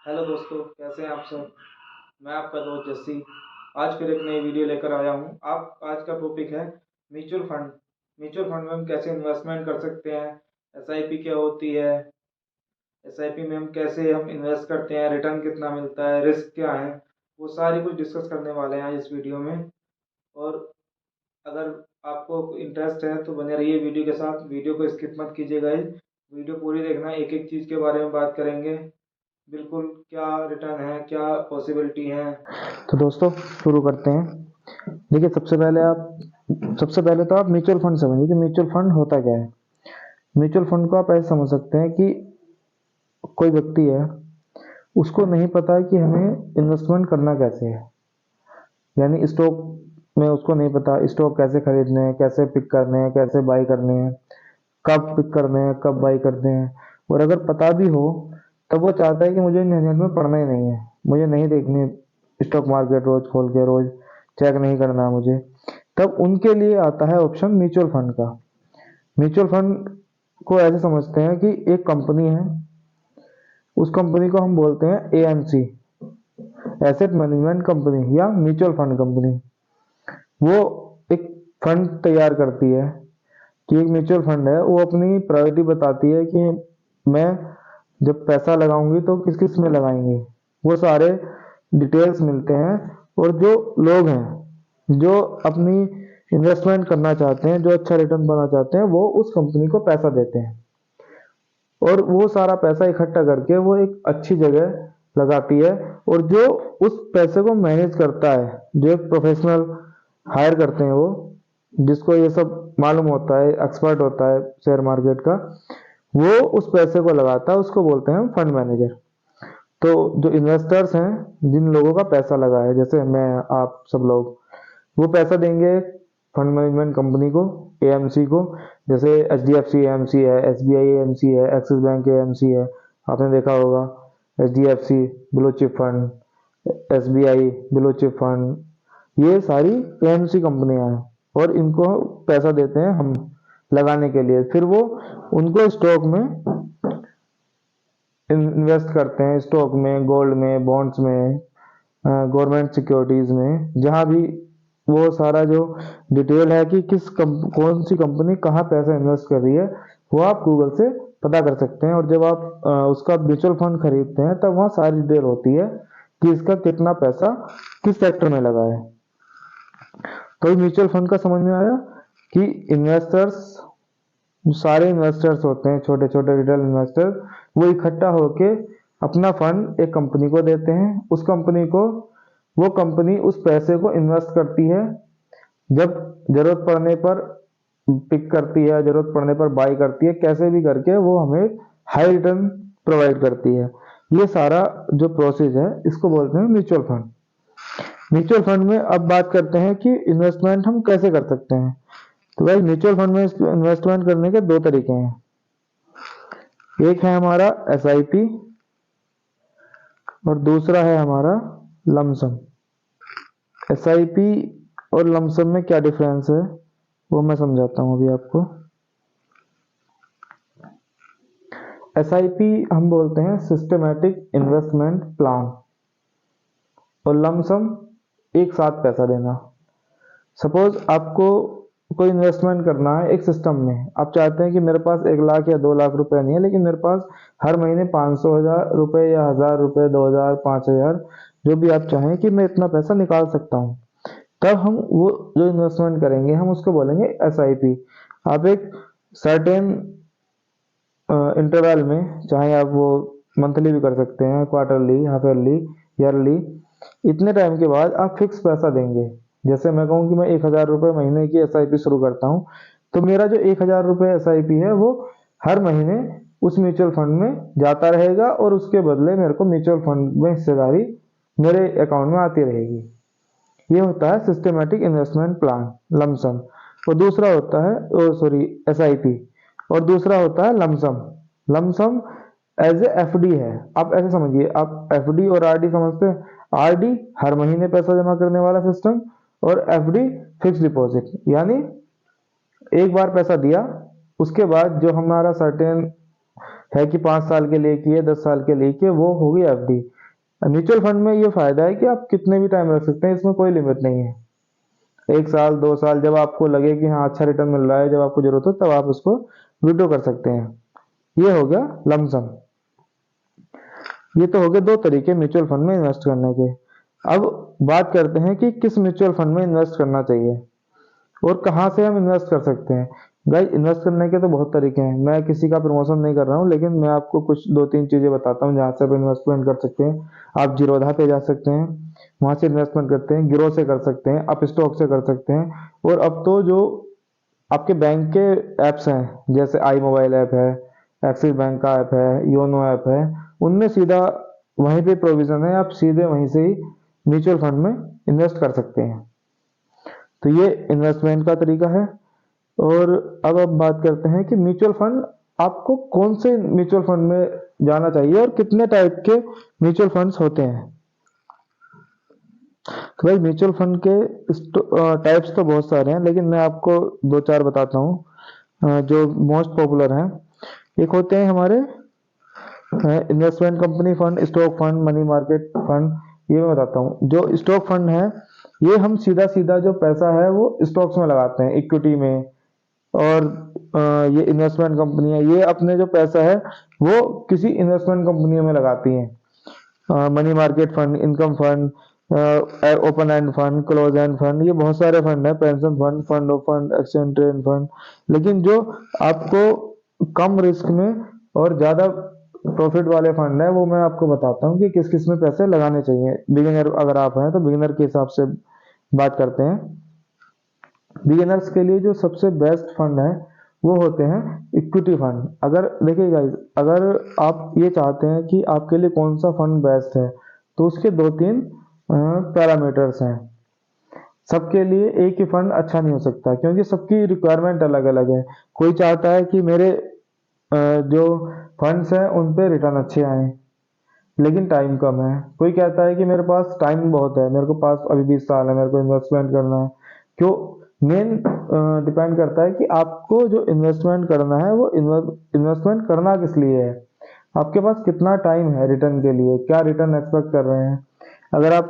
Hello दोस्तों, कैसे हैं आप सब। मैं आपका दोस्त जस्सी आज फिर एक नई वीडियो लेकर आया हूँ। आप आज का टॉपिक है म्यूचुअल फंड। म्यूचुअल फंड में हम कैसे इन्वेस्टमेंट कर सकते हैं, एसआईपी क्या होती है, एसआईपी में हम कैसे इन्वेस्ट करते हैं, रिटर्न कितना मिलता है, रिस्क क्या है, वो सारी कुछ डिस्कस करने वाले हैं आज इस वीडियो में। और अगर आपको इंटरेस्ट है तो बने रहिए वीडियो के साथ, वीडियो को स्किप मत कीजिएगा। वीडियो पूरी देखना, एक एक चीज़ के बारे में बात करेंगे, बिल्कुल क्या रिटर्न है, क्या पॉसिबिलिटी है। तो दोस्तों शुरू करते हैं। देखिए, सबसे पहले तो आप म्यूचुअल फंड समझिए कि म्यूचुअल फंड होता क्या है। म्यूचुअल फंड को आप ऐसे समझ सकते हैं कि कोई व्यक्ति है, उसको नहीं पता है कि हमें इन्वेस्टमेंट करना कैसे है। यानी स्टॉक में उसको नहीं पता स्टॉक कैसे खरीदने हैं, कैसे पिक करने हैं, कैसे बाई करने हैं, कब पिक करने हैं, कब बाई करने हैं। और अगर पता भी हो तब वो चाहता है कि मुझे इन झंझट में पढ़ना ही नहीं है, मुझे नहीं देखनी स्टॉक मार्केट रोज खोल के, रोज चेक नहीं करना है मुझे। तब उनके लिए आता है ऑप्शन म्यूचुअल फंड का। म्यूचुअल फंड को ऐसे समझते हैं कि एक कंपनी है, उस कंपनी को हम बोलते हैं एएमसी, एसेट मैनेजमेंट कंपनी या म्यूचुअल फंड कंपनी। वो एक फंड तैयार करती है कि एक म्यूचुअल फंड है, वो अपनी प्रायोरिटी बताती है कि मैं जब पैसा लगाऊंगी तो किस किस में लगाएंगे, वो सारे डिटेल्स मिलते हैं। और जो लोग हैं जो अपनी इन्वेस्टमेंट करना चाहते हैं, जो अच्छा रिटर्न पाना चाहते हैं, वो उस कंपनी को पैसा देते हैं और वो सारा पैसा इकट्ठा करके वो एक अच्छी जगह लगाती है। और जो उस पैसे को मैनेज करता है, जो एक प्रोफेशनल हायर करते हैं, वो जिसको ये सब मालूम होता है, एक्सपर्ट होता है शेयर मार्केट का, वो उस पैसे को लगाता है, उसको बोलते हैं फंड मैनेजर। तो जो इन्वेस्टर्स हैं, जिन लोगों का पैसा लगा है, जैसे मैं, आप सब लोग, वो पैसा देंगे फंड मैनेजमेंट कंपनी को, एएमसी को। जैसे एचडीएफसी एएमसी है, एसबीआई एएमसी है, एक्सिस बैंक एएमसी है, आपने देखा होगा। HDFC blue chip fund, SBI blue chip fund, ये सारी एएमसी कंपनियां हैं और इनको पैसा देते हैं हम लगाने के लिए। फिर वो उनको स्टॉक में इन्वेस्ट करते हैं, स्टॉक में, गोल्ड में, बॉन्ड्स में, गवर्नमेंट सिक्योरिटीज में, जहां भी वो सारा जो डिटेल है कि कौन सी कंपनी कहाँ पैसा इन्वेस्ट कर रही है, वो आप गूगल से पता कर सकते हैं। और जब आप उसका म्यूचुअल फंड खरीदते हैं तब वहाँ सारी डिटेल होती है कि इसका कितना पैसा किस सेक्टर में लगा है। तो म्यूचुअल फंड का समझ में आया कि इन्वेस्टर्स, जो सारे इन्वेस्टर्स होते हैं, छोटे छोटे रिटेल इन्वेस्टर, वो इकट्ठा होके अपना फंड एक कंपनी को देते हैं। उस कंपनी को, वो कंपनी उस पैसे को इन्वेस्ट करती है, जब जरूरत पड़ने पर पिक करती है, जरूरत पड़ने पर बाई करती है, कैसे भी करके वो हमें हाई रिटर्न प्रोवाइड करती है। ये सारा जो प्रोसेस है, इसको बोलते हैं म्यूचुअल फंड। म्यूचुअल फंड में अब बात करते हैं कि इन्वेस्टमेंट हम कैसे कर सकते हैं। तो भाई, म्यूचुअल फंड में इन्वेस्टमेंट करने के दो तरीके हैं। एक है हमारा एसआईपी और दूसरा है हमारा लमसम। एसआईपी और लमसम में क्या डिफरेंस है, वो मैं समझाता हूँ अभी आपको। एसआईपी हम बोलते हैं सिस्टमेटिक इन्वेस्टमेंट प्लान, और लमसम एक साथ पैसा देना। सपोज आपको कोई इन्वेस्टमेंट करना है एक सिस्टम में, आप चाहते हैं कि मेरे पास 1 लाख या 2 लाख रुपए नहीं है, लेकिन मेरे पास हर महीने 500 हजार रुपए या 1000 रुपए, 2000, 5000, जो भी आप चाहें कि मैं इतना पैसा निकाल सकता हूँ। तब हम वो जो इन्वेस्टमेंट करेंगे, हम उसको बोलेंगे एसआईपी। आप एक सर्टेन इंटरवल में, चाहे आप वो मंथली भी कर सकते हैं, क्वार्टरली, हाफ ईयरली, ईयरली, इतने टाइम के बाद आप फिक्स पैसा देंगे। जैसे मैं कहूँ कि मैं 1000 रुपये महीने की एसआईपी शुरू करता हूँ, तो मेरा जो 1000 रुपये एसआईपी है, वो हर महीने उस म्यूचुअल फंड में जाता रहेगा और उसके बदले मेरे को म्यूचुअल फंड में हिस्सेदारी मेरे अकाउंट में आती रहेगी। ये होता है सिस्टमेटिक इन्वेस्टमेंट प्लान, लमसम। और दूसरा होता है, सॉरी, एसआईपी। और दूसरा होता है lump sum. Lump sum as a FD है। आप ऐसे समझिए, आप एफडी और आरडी समझते हैं। आरडी हर महीने पैसा जमा करने वाला सिस्टम, और एफडी फिक्स डिपॉजिट, यानी एक बार पैसा दिया, उसके बाद जो हमारा सर्टेन है कि 5 साल के लिए किए 10 साल के लिए किए, वो होगी एफडी। म्यूचुअल फंड में ये फायदा है कि आप कितने भी टाइम रख सकते हैं, इसमें कोई लिमिट नहीं है। 1 साल 2 साल जब आपको लगे कि हाँ अच्छा रिटर्न मिल रहा है, जब आपको जरूरत हो तब आप उसको विड्रॉ कर सकते हैं। ये हो गया लमसम। ये तो हो गए 2 तरीके म्यूचुअल फंड में इन्वेस्ट करने के। अब बात करते हैं कि किस म्यूचुअल फंड में इन्वेस्ट करना चाहिए और कहाँ से हम इन्वेस्ट कर सकते हैं। गाइस, इन्वेस्ट करने के तो बहुत तरीके हैं, मैं किसी का प्रमोशन नहीं कर रहा हूँ, लेकिन मैं आपको कुछ 2-3 चीजें बताता हूँ जहाँ से आप इन्वेस्टमेंट कर सकते हैं। आप जीरोधा पे जा सकते हैं, वहां से इन्वेस्टमेंट करते हैं। गिरो से कर सकते हैं, आप स्टॉक से कर सकते हैं। और अब तो जो आपके बैंक के ऐप्स हैं, जैसे आई मोबाइल ऐप है, एक्सिस बैंक का ऐप है, योनो ऐप है, उनमें सीधा वहीं पे प्रोविजन है, आप सीधे वहीं से ही म्यूचुअल फंड में इन्वेस्ट कर सकते हैं। तो ये इन्वेस्टमेंट का तरीका है। और अब बात करते हैं कि म्यूचुअल फंड, आपको कौन से म्यूचुअल फंड में जाना चाहिए और कितने टाइप के म्यूचुअल फंड्स होते हैं। तो भाई, म्यूचुअल फंड के टाइप्स तो बहुत सारे हैं, लेकिन मैं आपको 2-4 बताता हूँ जो मोस्ट पॉपुलर हैं। एक होते हैं हमारे investment company fund, stock fund, money market fund. ये मैं बताता हूँ। जो स्टॉक फंड है, ये हम सीधा सीधा जो पैसा है वो स्टॉक्स में लगाते हैं, इक्विटी में। और ये इन्वेस्टमेंट कंपनी है, ये अपने जो पैसा है वो किसी इन्वेस्टमेंट कंपनियों में लगाती हैं। Money market fund, income fund, open end fund, close end fund, ये बहुत सारे फंड है। Pension fund, fund of fund, exchange trade fund. लेकिन जो आपको कम रिस्क में और ज्यादा प्रॉफिट वाले फंड है, वो मैं आपको बताता हूँ कि किस किस में पैसे लगाने चाहिए। बिगिनर अगर आप हैं तो बिगिनर के हिसाब से बात करते हैं। बिगिनर्स के लिए जो सबसे बेस्ट फंड है वो होते हैं इक्विटी फंड। अगर देखिए गाइस, अगर आप ये चाहते हैं कि आपके लिए कौन सा फंड बेस्ट है, तो उसके 2-3 पैरामीटर्स हैं। सबके लिए एक ही फंड अच्छा नहीं हो सकता, क्योंकि सबकी रिक्वायरमेंट अलग अलग है। कोई चाहता है कि मेरे जो फंड्स हैं उन पे रिटर्न अच्छे आए, लेकिन टाइम कम है। कोई कहता है कि मेरे पास टाइम बहुत है, मेरे को पास अभी 20 साल है, मेरे को इन्वेस्टमेंट करना है। क्यों? मेन डिपेंड करता है कि आपको जो इन्वेस्टमेंट करना है वो इन्वेस्टमेंट करना किस लिए है। आपके पास कितना टाइम है रिटर्न के लिए, क्या रिटर्न एक्सपेक्ट कर रहे हैं। अगर आप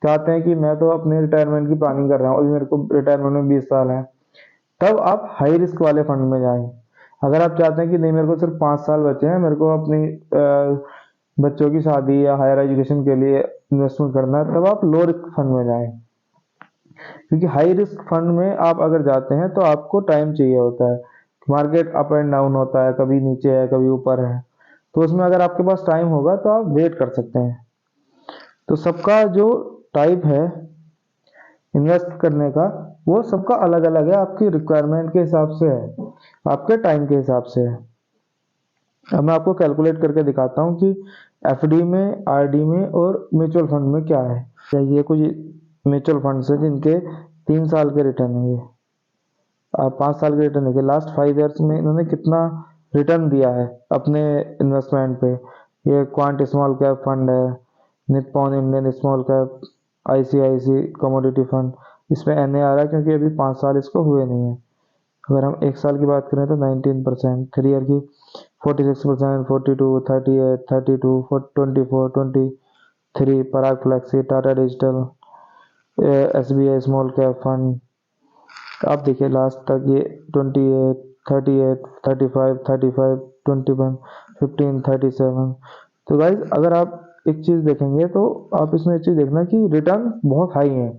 चाहते हैं कि मैं तो अपने रिटायरमेंट की प्लानिंग कर रहा हूँ, अभी मेरे को रिटायरमेंट में 20 साल है, तब आप हाई रिस्क वाले फंड में जाएं। अगर आप चाहते हैं कि नहीं, मेरे को सिर्फ 5 साल बचे हैं, मेरे को अपनी बच्चों की शादी या हायर एजुकेशन के लिए इन्वेस्टमेंट करना है, तब आप लो रिस्क फंड में जाएं। क्योंकि हाई रिस्क फंड में आप अगर जाते हैं तो आपको टाइम चाहिए होता है। मार्केट अप एंड डाउन होता है, कभी नीचे है कभी ऊपर है, तो उसमें अगर आपके पास टाइम होगा तो आप वेट कर सकते हैं। तो सबका जो टाइप है इन्वेस्ट करने का, वो सबका अलग अलग है, आपकी रिक्वायरमेंट के हिसाब से है, आपके टाइम के हिसाब से है। अब मैं आपको कैलकुलेट करके दिखाता हूँ कि एफडी में, आरडी में और म्यूचुअल फंड में क्या है। ये कुछ म्यूचुअल फंड्स है जिनके 3 साल के रिटर्न है। ये 5 साल के रिटर्न है कि लास्ट 5 ईयर्स में इन्होंने कितना रिटर्न दिया है अपने इन्वेस्टमेंट पे। ये क्वांट स्मॉल कैप फंड है, Nippon Indian small cap, ICICI commodity fund. इसमें एन आ रहा है क्योंकि अभी 5 साल इसको हुए नहीं है। अगर हम 1 साल की बात करें तो 19%, 3 ईयर की 46%, 42, 38, 32, 24, 23, Parag flexi, Tata digital, SBI small cap fund. आप देखिए लास्ट तक ये 28, 38, 35, 35, 21, 15, 37। तो गाइज, अगर आप एक चीज देखेंगे तो आप इसमें एक चीज देखना कि रिटर्न बहुत हाई है।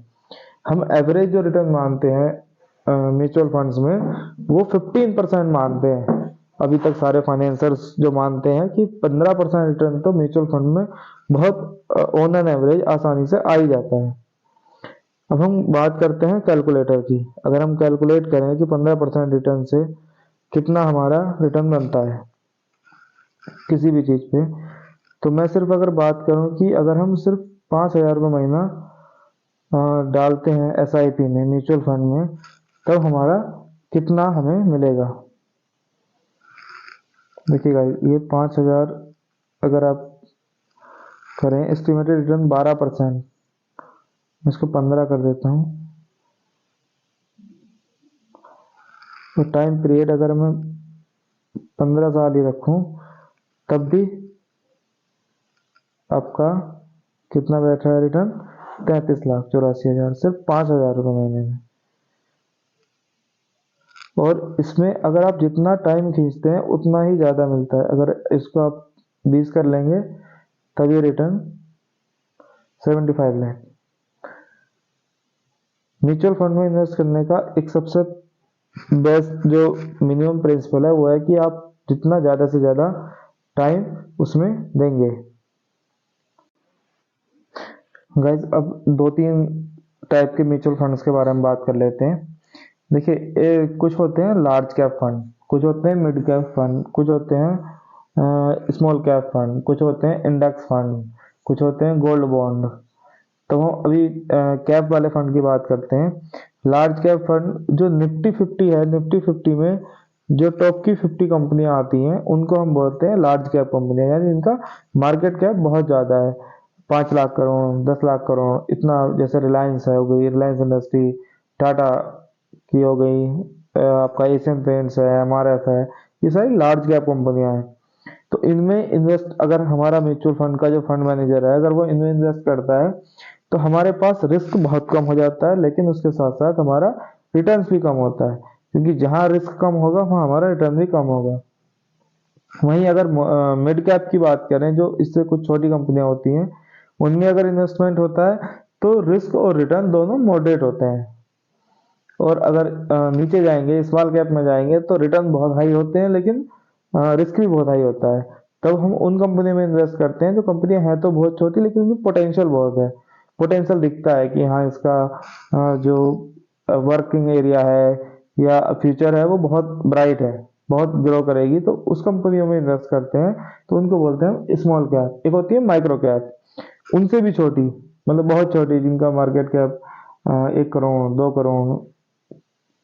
हम एवरेज जो रिटर्न मानते हैं म्यूचुअल फंड्स में, वो 15% मानते हैं। अभी तक सारे फाइनेंसर्स जो मानते हैं कि 15% रिटर्न तो म्यूचुअल फंड में बहुत ऑन एन एवरेज आसानी से आ ही जाता है। अब हम बात करते हैं कैलकुलेटर की। अगर हम कैलकुलेट करें कि 15% रिटर्न से कितना हमारा रिटर्न बनता है किसी भी चीज पे, तो मैं सिर्फ अगर बात करूं कि अगर हम सिर्फ 5,000 रुपये महीना डालते हैं एसआईपी में, म्यूचुअल फंड में, तब हमारा कितना हमें मिलेगा। देखिएगा, ये 5,000 अगर आप करें, एस्टिमेटेड रिटर्न 12%, मैं इसको 15 कर देता हूँ। तो टाइम पीरियड अगर मैं 15 साल ही रखूं तब भी आपका कितना बैठ रहा है रिटर्न? 33,84,000, सिर्फ 5,000 रुपये महीने में। और इसमें अगर आप जितना टाइम खींचते हैं उतना ही ज़्यादा मिलता है। अगर इसको आप 20 कर लेंगे तब ये रिटर्न 75 लाख। म्यूचुअल फंड में इन्वेस्ट करने का एक सबसे बेस्ट जो मिनिमम प्रिंसिपल है वो है कि आप जितना ज़्यादा से ज़्यादा टाइम उसमें देंगे। गाइज अब 2-3 टाइप के म्यूचुअल फंड्स के बारे में बात कर लेते हैं। देखिए, कुछ होते हैं लार्ज कैप फंड, कुछ होते हैं मिड कैप फंड, कुछ होते हैं स्मॉल कैप फंड, कुछ होते हैं इंडेक्स फंड, कुछ होते हैं गोल्ड बॉन्ड। तो हम अभी कैप वाले फंड की बात करते हैं। लार्ज कैप फंड जो निफ्टी 50 है, निफ्टी 50 में जो टॉप की 50 कंपनियां आती हैं उनको हम बोलते हैं लार्ज कैप कंपनियां, यानी इनका मार्केट कैप बहुत ज़्यादा है, 5 लाख करोड़, 10 लाख करोड़ इतना। जैसे रिलायंस है, हो गई रिलायंस इंडस्ट्री, टाटा की हो गई, आपका एशियन पेंट्स है, एमआरएफ है, ये सारी लार्ज कैप कंपनियां हैं। तो इनमें इन्वेस्ट अगर हमारा म्यूचुअल फंड का जो फंड मैनेजर है अगर वो इनमें इन्वेस्ट करता है तो हमारे पास रिस्क बहुत कम हो जाता है, लेकिन उसके साथ साथ हमारा रिटर्न भी कम होता है, क्योंकि जहां रिस्क कम होगा वहां हमारा रिटर्न भी कम होगा। वहीं अगर मिड कैप की बात करें, जो इससे कुछ छोटी कंपनियां होती हैं, उनमें अगर इन्वेस्टमेंट होता है तो रिस्क और रिटर्न दोनों मॉडरेट होते हैं। और अगर नीचे जाएंगे, स्मॉल कैप में जाएंगे, तो रिटर्न बहुत हाई होते हैं लेकिन रिस्क भी बहुत हाई होता है। तब हम उन कंपनी में इन्वेस्ट करते हैं जो कंपनियां हैं तो बहुत छोटी लेकिन उनमें पोटेंशियल बहुत है। पोटेंशियल दिखता है कि हाँ इसका जो वर्किंग एरिया है या फ्यूचर है वो बहुत ब्राइट है, बहुत ग्रो करेगी, तो उस कंपनियों में इन्वेस्ट करते हैं। तो उनको बोलते हैं स्मॉल कैप। एक होती है माइक्रो कैप, उनसे भी छोटी, मतलब बहुत छोटी, जिनका मार्केट कैप 1 करोड़, 2 करोड़,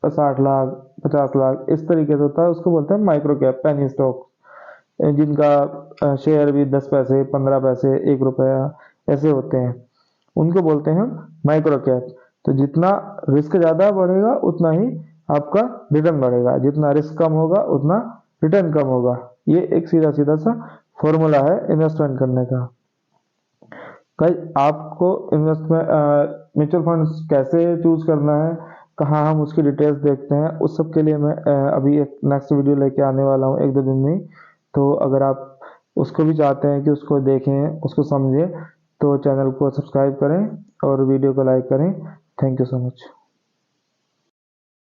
60 लाख, 50 लाख इस तरीके से होता है, उसको बोलते हैं माइक्रो कैप, पेनी स्टॉक, जिनका शेयर भी 10 पैसे, 15 पैसे, 1 रुपया ऐसे होते हैं, उनको बोलते हैं माइक्रो कैप। तो जितना रिस्क ज़्यादा बढ़ेगा उतना ही आपका रिटर्न बढ़ेगा, जितना रिस्क कम होगा उतना रिटर्न कम होगा। ये एक सीधा सीधा सा फॉर्मूला है इन्वेस्टमेंट करने का। आपको इन्वेस्टमेंट म्यूचुअल फंड्स कैसे चूज करना है, कहाँ हम उसकी डिटेल्स देखते हैं, उस सब के लिए मैं अभी एक नेक्स्ट वीडियो लेके आने वाला हूँ 1-2 दिन में। तो अगर आप उसको भी चाहते हैं कि उसको देखें, उसको समझें, तो चैनल को सब्सक्राइब करें और वीडियो को लाइक करें। Thank you so much.